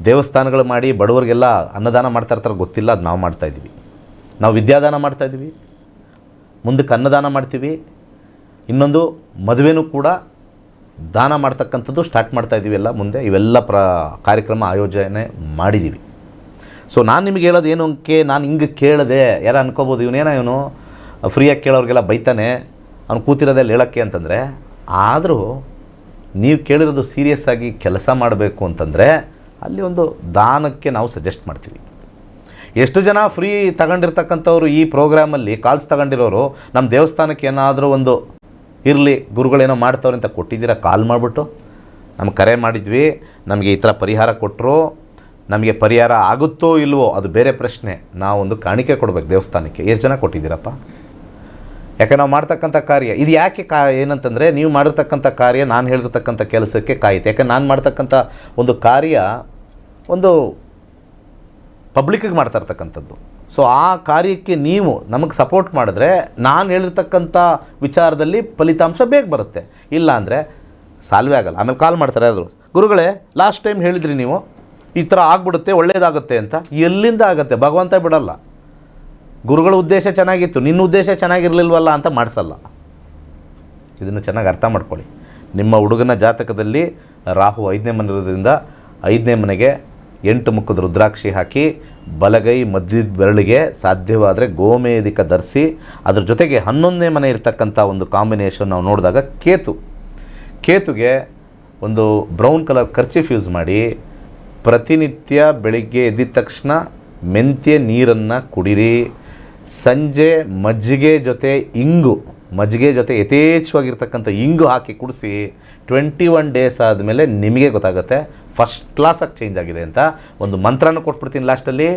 ದೇವಸ್ಥಾನಗಳು ಮಾಡಿ ಬಡವರಿಗೆಲ್ಲ ಅನ್ನದಾನ ಮಾಡ್ತಾ ಇರ್ತಾರೆ ಗೊತ್ತಿಲ್ಲ, ಅದು ನಾವು ಮಾಡ್ತಾಯಿದ್ದೀವಿ. ನಾವು ವಿದ್ಯಾದಾನ ಮಾಡ್ತಾಯಿದ್ದೀವಿ, ಮುಂದಕ್ಕೆ ಅನ್ನದಾನ ಮಾಡ್ತೀವಿ, ಇನ್ನೊಂದು ಮದುವೆನೂ ಕೂಡ ದಾನ ಮಾಡ್ತಕ್ಕಂಥದ್ದು ಸ್ಟಾರ್ಟ್ ಮಾಡ್ತಾಯಿದ್ದೀವಿ ಎಲ್ಲ ಮುಂದೆ. ಇವೆಲ್ಲ ಕಾರ್ಯಕ್ರಮ ಆಯೋಜನೆ ಮಾಡಿದ್ದೀವಿ. ಸೊ ನಾನು ನಿಮಗೆ ಹೇಳೋದು ಏನು ನಾನು ಹಿಂಗೆ ಕೇಳಿದೆ, ಯಾರು ಅನ್ಕೋಬೋದು ಇವನು ಫ್ರೀಯಾಗಿ ಕೇಳೋರಿಗೆಲ್ಲ ಬೈತಾನೆ, ಅವ್ನು ಕೂತಿರೋದೆಲ್ಲ ಹೇಳೋಕ್ಕೆ ಅಂತಂದರೆ. ಆದರೂ ನೀವು ಕೇಳಿರೋದು ಸೀರಿಯಸ್ ಆಗಿ ಕೆಲಸ ಮಾಡಬೇಕು ಅಂತಂದರೆ ಅಲ್ಲಿ ಒಂದು ದಾನಕ್ಕೆ ನಾವು ಸಜೆಸ್ಟ್ ಮಾಡ್ತೀವಿ. ಎಷ್ಟು ಜನ ಫ್ರೀ ತಗೊಂಡಿರ್ತಕ್ಕಂಥವ್ರು ಈ ಪ್ರೋಗ್ರಾಮಲ್ಲಿ ಕಾಲ್ಸ್ ತಗೊಂಡಿರೋರು ನಮ್ಮ ದೇವಸ್ಥಾನಕ್ಕೆ ಏನಾದರೂ ಒಂದು ಇರಲಿ ಗುರುಗಳೇನೋ ಮಾಡ್ತವ್ರೆ ಅಂತ ಕೊಟ್ಟಿದ್ದೀರಾ, ಕಾಲ್ ಮಾಡಿಬಿಟ್ಟು ನಮ್ಗೆ ಕರೆ ಮಾಡಿದ್ವಿ, ನಮಗೆ ಈ ಥರ ಪರಿಹಾರ ಕೊಟ್ಟರು, ನಮಗೆ ಪರಿಹಾರ ಆಗುತ್ತೋ ಇಲ್ವೋ ಅದು ಬೇರೆ ಪ್ರಶ್ನೆ, ನಾವೊಂದು ಕಾಣಿಕೆ ಕೊಡಬೇಕು ದೇವಸ್ಥಾನಕ್ಕೆ. ಎಷ್ಟು ಜನ ಕೊಟ್ಟಿದ್ದೀರಪ್ಪ? ಯಾಕೆ ನಾವು ಮಾಡ್ತಕ್ಕಂಥ ಕಾರ್ಯ ಇದು ಯಾಕೆ ಏನಂತಂದರೆ ನೀವು ಮಾಡಿರ್ತಕ್ಕಂಥ ಕಾರ್ಯ ನಾನು ಹೇಳಿರ್ತಕ್ಕಂಥ ಕೆಲಸಕ್ಕೆ ಕಾಯಿತು. ಯಾಕೆ ನಾನು ಮಾಡ್ತಕ್ಕಂಥ ಒಂದು ಕಾರ್ಯ ಒಂದು ಪಬ್ಲಿಕ್ಕಿಗೆ ಮಾಡ್ತಾ ಇರ್ತಕ್ಕಂಥದ್ದು. ಸೊ ಆ ಕಾರ್ಯಕ್ಕೆ ನೀವು ನಮಗೆ ಸಪೋರ್ಟ್ ಮಾಡಿದ್ರೆ ನಾನು ಹೇಳಿರ್ತಕ್ಕಂಥ ವಿಚಾರದಲ್ಲಿ ಫಲಿತಾಂಶ ಬೇಗ ಬರುತ್ತೆ. ಇಲ್ಲ ಅಂದರೆ ಸಾಲ್ವೇ ಆಗಲ್ಲ. ಆಮೇಲೆ ಕಾಲ್ ಮಾಡ್ತಾರೆ ಯಾರು, ಗುರುಗಳೇ ಲಾಸ್ಟ್ ಟೈಮ್ ಹೇಳಿದ್ರಿ ನೀವು ಈ ಥರ ಆಗ್ಬಿಡುತ್ತೆ ಒಳ್ಳೇದಾಗುತ್ತೆ ಅಂತ. ಎಲ್ಲಿಂದ ಆಗುತ್ತೆ? ಭಗವಂತ ಬಿಡಲ್ಲ. ಗುರುಗಳ ಉದ್ದೇಶ ಚೆನ್ನಾಗಿತ್ತು, ನಿನ್ನ ಉದ್ದೇಶ ಚೆನ್ನಾಗಿರಲಿಲ್ವಲ್ಲ ಅಂತ ಮಾಡಿಸಲ್ಲ. ಇದನ್ನು ಚೆನ್ನಾಗಿ ಅರ್ಥ ಮಾಡ್ಕೊಳ್ಳಿ. ನಿಮ್ಮ ಹುಡುಗನ ಜಾತಕದಲ್ಲಿ ರಾಹು 5ನೇ ಮನೆ ಇರೋದ್ರಿಂದ 5ನೇ ಮನೆಗೆ 8 ಮುಖದ ರುದ್ರಾಕ್ಷಿ ಹಾಕಿ ಬಲಗೈ ಮಧ್ಯದ ಬೆರಳಿಗೆ ಸಾಧ್ಯವಾದರೆ ಗೋಮೇಧಿಕ ಧರಿಸಿ, ಅದ್ರ ಜೊತೆಗೆ 11ನೇ ಮನೆ ಇರ್ತಕ್ಕಂಥ ಒಂದು ಕಾಂಬಿನೇಷನ್ ನಾವು ನೋಡಿದಾಗ ಕೇತುಗೆ ಒಂದು ಬ್ರೌನ್ ಕಲರ್ ಕರ್ಚೀಫ್ ಯೂಸ್ ಮಾಡಿ ಪ್ರತಿನಿತ್ಯ ಬೆಳಿಗ್ಗೆ ಎದ್ದಿದ ತಕ್ಷಣ ಮೆಂತ್ಯ ನೀರನ್ನು ಕುಡಿರಿ. ಸಂಜೆ ಮಜ್ಜಿಗೆ ಜೊತೆ ಯಥೇಚ್ಛವಾಗಿರ್ತಕ್ಕಂಥ ಇಂಗು ಹಾಕಿ ಕುಡಿಸಿ. 21 ಡೇಸ್ ಆದಮೇಲೆ ನಿಮಗೆ ಗೊತ್ತಾಗುತ್ತೆ ಫಸ್ಟ್ ಕ್ಲಾಸಾಗಿ ಚೇಂಜ್ ಆಗಿದೆ ಅಂತ. ಒಂದು ಮಂತ್ರನೂ ಕೊಟ್ಬಿಡ್ತೀನಿ ಲಾಸ್ಟಲ್ಲಿ,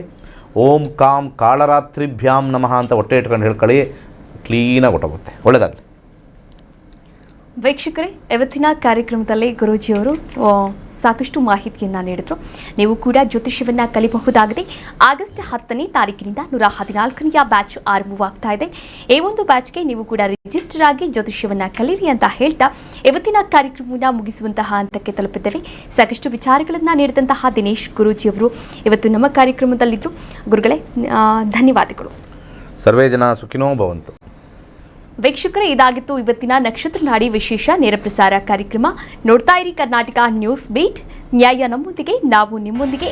ಓಂ ಕಾಂ ಕಾಳರಾತ್ರಿಭ್ಯಾಂ ನಮಃ ಅಂತ ಹೊಟ್ಟೆ ಇಟ್ಕೊಂಡು ಹೇಳ್ಕೊಳ್ಳಿ, ಕ್ಲೀನಾಗಿ ಹೊಟ್ಟೋಗುತ್ತೆ. ಒಳ್ಳೆಯದಾಗಲಿ ವೀಕ್ಷಕರೇ, ಇವತ್ತಿನ ಕಾರ್ಯಕ್ರಮದಲ್ಲಿ ಗುರೂಜಿಯವರು ಸಾಕಷ್ಟು ಮಾಹಿತಿಯನ್ನು ನೀಡಿದರು. ನೀವು ಕೂಡ ಜ್ಯೋತಿಷ್ಯವನ್ನು ಕಲಿಬಹುದಾಗಿದೆ. ಆಗಸ್ಟ್ 10ನೇ ತಾರೀಕಿನಿಂದ 114ನೆಯ ಬ್ಯಾಚ್ ಆರಂಭವಾಗ್ತಾ ಇದೆ. ಈ ಒಂದು ಬ್ಯಾಚ್ಗೆ ನೀವು ಕೂಡ ರಿಜಿಸ್ಟರ್ ಆಗಿ ಜ್ಯೋತಿಷ್ಯವನ್ನು ಕಲೀರಿ ಅಂತ ಹೇಳ್ತಾ ಇವತ್ತಿನ ಕಾರ್ಯಕ್ರಮವನ್ನು ಮುಗಿಸುವಂತಹ ಹಂತಕ್ಕೆ ತಲುಪಿದ್ದೇವೆ. ಸಾಕಷ್ಟು ವಿಚಾರಗಳನ್ನು ನೀಡಿದಂತಹ ದಿನೇಶ್ ಗುರೂಜಿಯವರು ಇವತ್ತು ನಮ್ಮ ಕಾರ್ಯಕ್ರಮದಲ್ಲಿದ್ದರು. ಗುರುಗಳೇ ಧನ್ಯವಾದಗಳು. ಸರ್ವೇ ಜನ ಸುಖಿನೋ ಭವಂತು. ವೀಕ್ಷಕರೇ, ಇದಾಗಿತ್ತು ಇವತ್ತಿನ ನಕ್ಷತ್ರ ನಾಡಿ ವಿಶೇಷ ನೇರ ಪ್ರಸಾರ ಕಾರ್ಯಕ್ರಮ. ನೋಡ್ತಾ ಇರಿ ಕರ್ನಾಟಕ ನ್ಯೂಸ್ ಬೀಟ್. ನ್ಯಾಯ ನಮ್ಮೊಂದಿಗೆ, ನಾವು ನಿಮ್ಮೊಂದಿಗೆ.